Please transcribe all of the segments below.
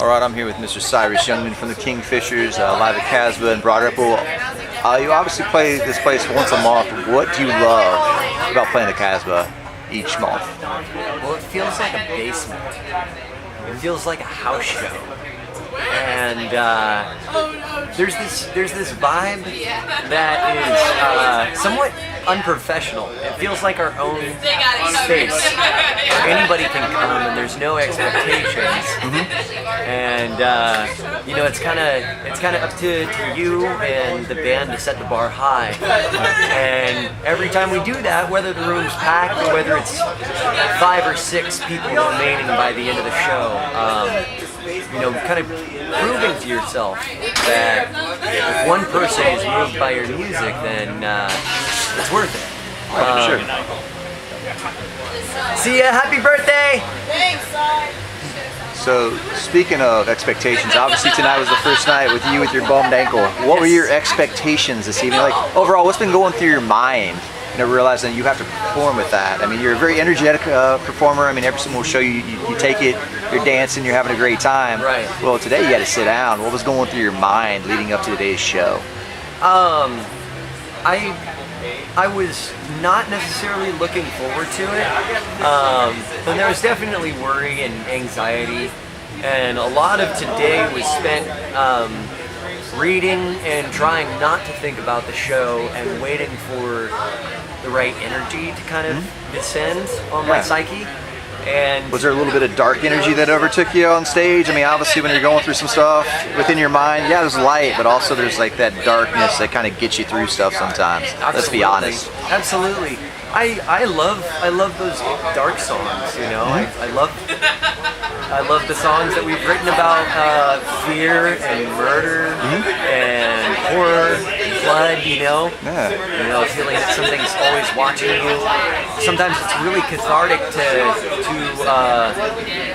All right, I'm here with Mr. Cyrus Youngman from the Kingfishers, live at Casbah in Broad Ripple. You obviously play this place once a month. What do you love about playing the Casbah each month? Well, it feels like a basement. It feels like a house show. And there's this vibe that is somewhat unprofessional. It feels like our own space. Anybody can come, and there's no expectations. And it's kind of up to you and the band to set the bar high. And every time we do that, whether the room's packed or whether it's 5 or 6 people remaining by the end of the show, kind of proving to yourself that if one person is moved by your music, then it's worth it. Sure. See ya, happy birthday! Thanks, Si. So, speaking of expectations, obviously tonight was the first night with you with your bummed ankle. What were your expectations this evening? Like, overall, what's been going through your mind? Realizing you have to perform with that. I mean, you're a very energetic performer. I mean, every single show you take it, you're dancing, you're having a great time. Right. Well, today you had to sit down. What was going through your mind leading up to today's show? I was not necessarily looking forward to it, and there was definitely worry and anxiety, and a lot of today was spent reading and trying not to think about the show and waiting for the right energy to kind of descend on my psyche. And was there a little bit of dark energy that overtook you on stage? I mean, obviously when you're going through some stuff within your mind, yeah, there's light, but also there's like that darkness that kind of gets you through stuff sometimes. Absolutely. Let's be honest. Absolutely. I love those dark songs, I love the songs that we've written about fear and murder and horror, blood, feeling that something's always watching you. Sometimes it's really cathartic to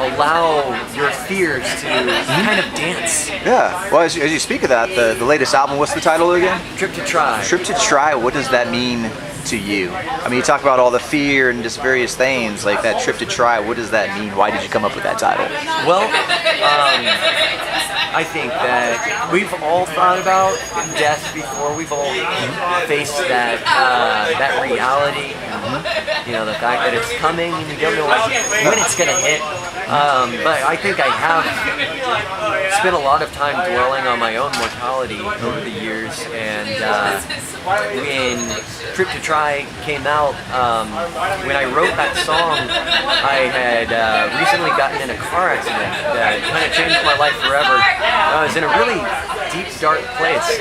allow your fears to kind of dance. Yeah. Well, as you speak of that, the latest album, what's the title again? Trip to Try. Trip to Try. What does that mean to you? I mean, you talk about all the fear and just various things, like that Trip to Try. What does that mean? Why did you come up with that title? Well, I think that we've all thought about death before. We've all faced that reality. The fact that it's coming and you don't know when it's going to hit. But I think I have spent a lot of time dwelling on my own mortality over the years, and when Trip to Try came out, when I wrote that song, I had recently gotten in a car accident that kind of changed my life forever. I was in a really deep, dark place,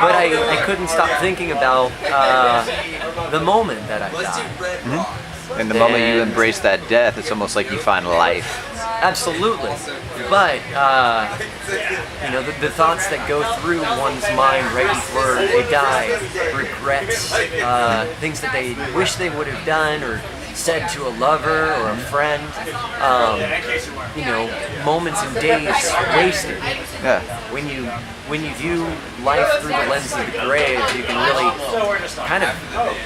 but I couldn't stop thinking about the moment that I died. And the moment you embrace that death, it's almost like you find life. Absolutely. But, the thoughts that go through one's mind right before they die, regrets, things that they wish they would have done or said to a lover or a friend, moments and days wasted. Yeah. When you view life through the lens of the grave, you can really kind of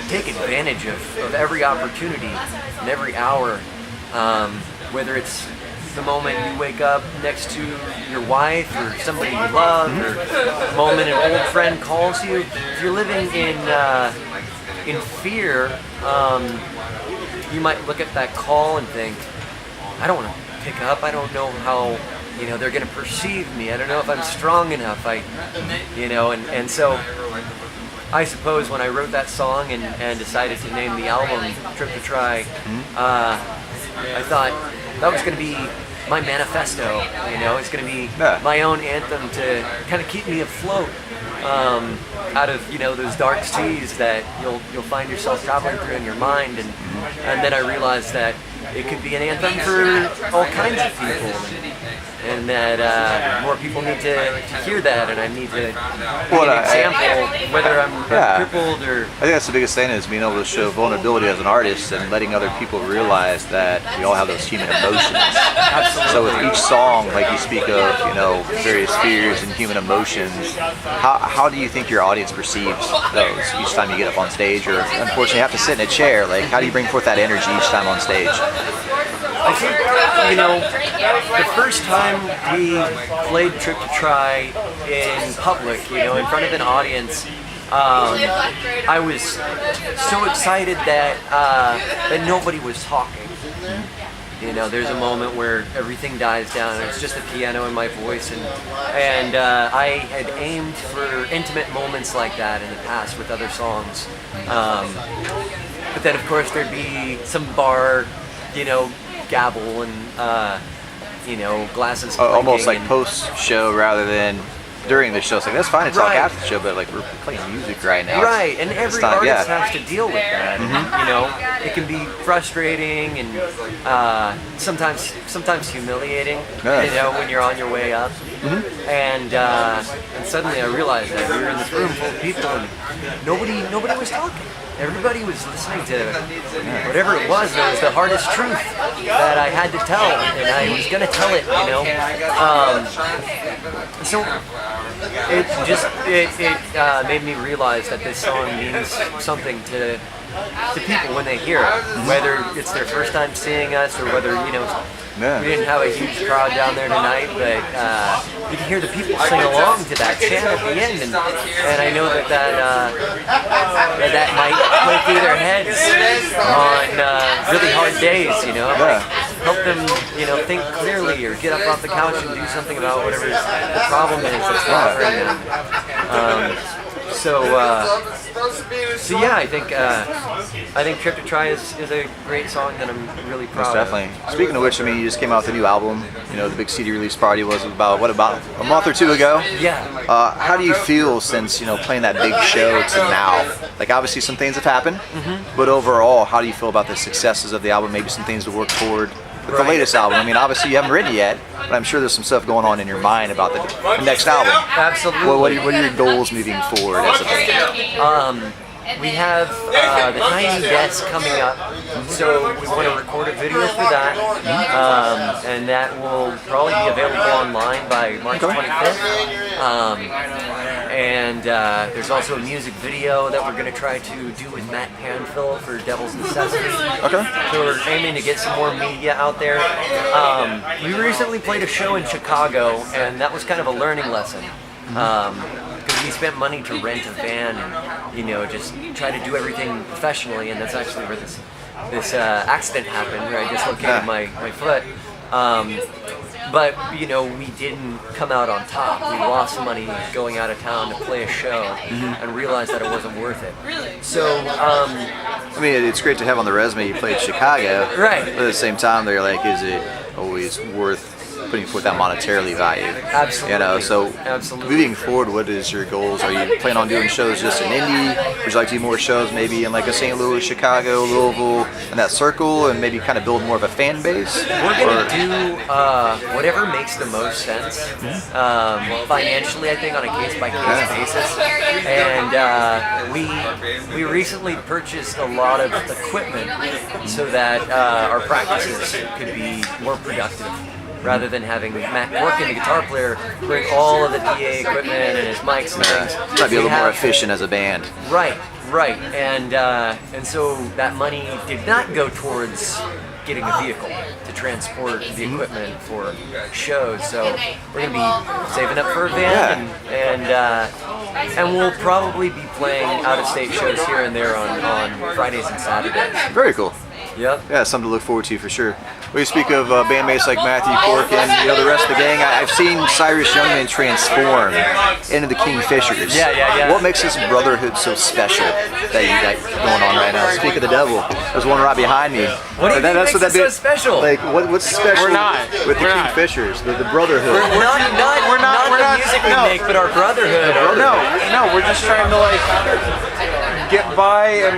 take advantage of every opportunity and every hour, whether it's the moment you wake up next to your wife or somebody you love, or the moment an old friend calls you. If you're living in fear, you might look at that call and think, I don't want to pick up. I don't know how they're going to perceive me. I don't know if I'm strong enough. And so I suppose when I wrote that song and decided to name the album Trip to Try, I thought that was going to be my manifesto. It's going to be my own anthem to kind of keep me afloat out of those dark seas that you'll find yourself traveling through in your mind. And then I realized that it could be an anthem for all kinds of people. And that more people need to hear that, and I need to be an example, whether I'm crippled or... I think that's the biggest thing, is being able to show vulnerability as an artist and letting other people realize that we all have those human emotions. Absolutely. So with each song, like you speak of, various fears and human emotions, how do you think your audience perceives those each time you get up on stage, or unfortunately have to sit in a chair? Like, how do you bring forth that energy each time on stage? I think, the first time we played Trip to Try in public, in front of an audience, I was so excited that nobody was talking. There's a moment where everything dies down and it's just the piano and my voice, and I had aimed for intimate moments like that in the past with other songs. But then of course there'd be some bar, gabble and glasses Almost like and, post-show rather than during the show. It's like, that's fine, it's Right. after the show, but like we're playing music right now. Right, and every time, artist yeah. has to deal with that. And, it can be frustrating and sometimes humiliating. Yeah. When you're on your way up. And suddenly I realized that we were in this room full of people and nobody was talking. Everybody was listening to whatever it was. That was the hardest truth that I had to tell, and I was gonna tell it. So it made me realize that this song means something to people when they hear it, whether it's their first time seeing us or whether we didn't have a huge crowd down there tonight, but you can hear the people sing along to that chant at the end, and I know that might play through their heads on really hard days, help them, think clearly or get up off the couch and do something about whatever the problem is that's bothering them. So yeah, I think Trip to Try is a great song that I'm really proud Most definitely. Speaking of which, you just came out with a new album. The big CD release party was about a month or two ago? Yeah. How do you feel since, playing that big show to now? Like, obviously some things have happened, but overall, how do you feel about the successes of the album? Maybe some things to work toward with the latest album. Obviously you haven't written yet, but I'm sure there's some stuff going on in your mind about the next album. Absolutely. What are your goals moving forward as a band? We have the Tiny Desk coming up, so we want to record a video for that, and that will probably be available online by March 25th. And there's also a music video that we're going to try to do with Matt Panfill for Devil's Necessity. Okay. So we're aiming to get some more media out there. We recently played a show in Chicago, and that was kind of a learning lesson. Because we spent money to rent a van and, just try to do everything professionally, and that's actually where this accident happened, where I dislocated my foot. But, we didn't come out on top. We lost money going out of town to play a show and realized that it wasn't worth it. So, it's great to have on the resume you played Chicago. Right. But at the same time, they're like, is it always worth putting forth that monetarily value? Absolutely. So Absolutely. moving forward, what is your goals? Are you planning on doing shows just in Indy? Would you like to do more shows maybe in like a St. Louis, Chicago, Louisville, and that circle, and maybe kind of build more of a fan base? We're going to do whatever makes the most sense, financially, I think, on a case-by-case basis. And we recently purchased a lot of equipment so that our practices could be more productive. Rather than having Matt Corkin, the guitar player, bring all of the PA equipment and his mics and things. Might be a little more efficient as a band. Right. And so that money did not go towards getting a vehicle to transport the equipment for shows. So we're going to be saving up for a van, and we'll probably be playing out-of-state shows here and there on Fridays and Saturdays. Very cool. Yep. Yeah, something to look forward to for sure. When you speak of bandmates like Matthew Corkin, the rest of the gang, I've seen Cyrus Youngman transform into the Kingfishers. Yeah. What makes this brotherhood so special that you got going on right now? Speak of the devil. There's one right behind me. What do you think makes it so special? Like, what's special with the Kingfishers, the brotherhood? We're not the music we make, but our brotherhood. No, we're just trying to get by and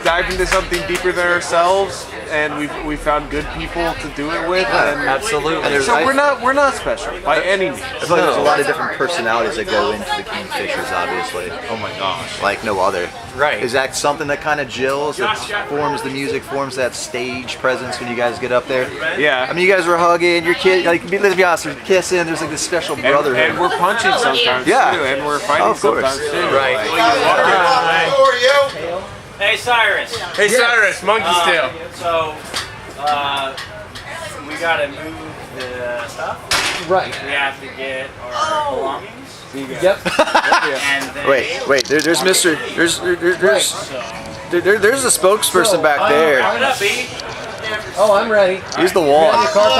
dive into something deeper than ourselves, and we found good people to do it with. And absolutely. So we're not special by any means. I feel like there's a lot of different personalities that go into the Kingfishers, obviously. Oh my gosh. Like no other. Right. Is that something that kind of gels, that forms the music, forms that stage presence when you guys get up there? Yeah. You guys were hugging, your kid, let's be honest, they're kissing, there's this special brotherhood. And we're punching sometimes too, and we're fighting sometimes too. Right. How are you? Hey Cyrus. Hey Cyrus, Monkey's Tail. So, gotta move the stuff. Right. We have to get our belongings. Yep. And then Wait. There's Mr. There's a spokesperson back there. Coming up, B. Oh, I'm ready. He's the one.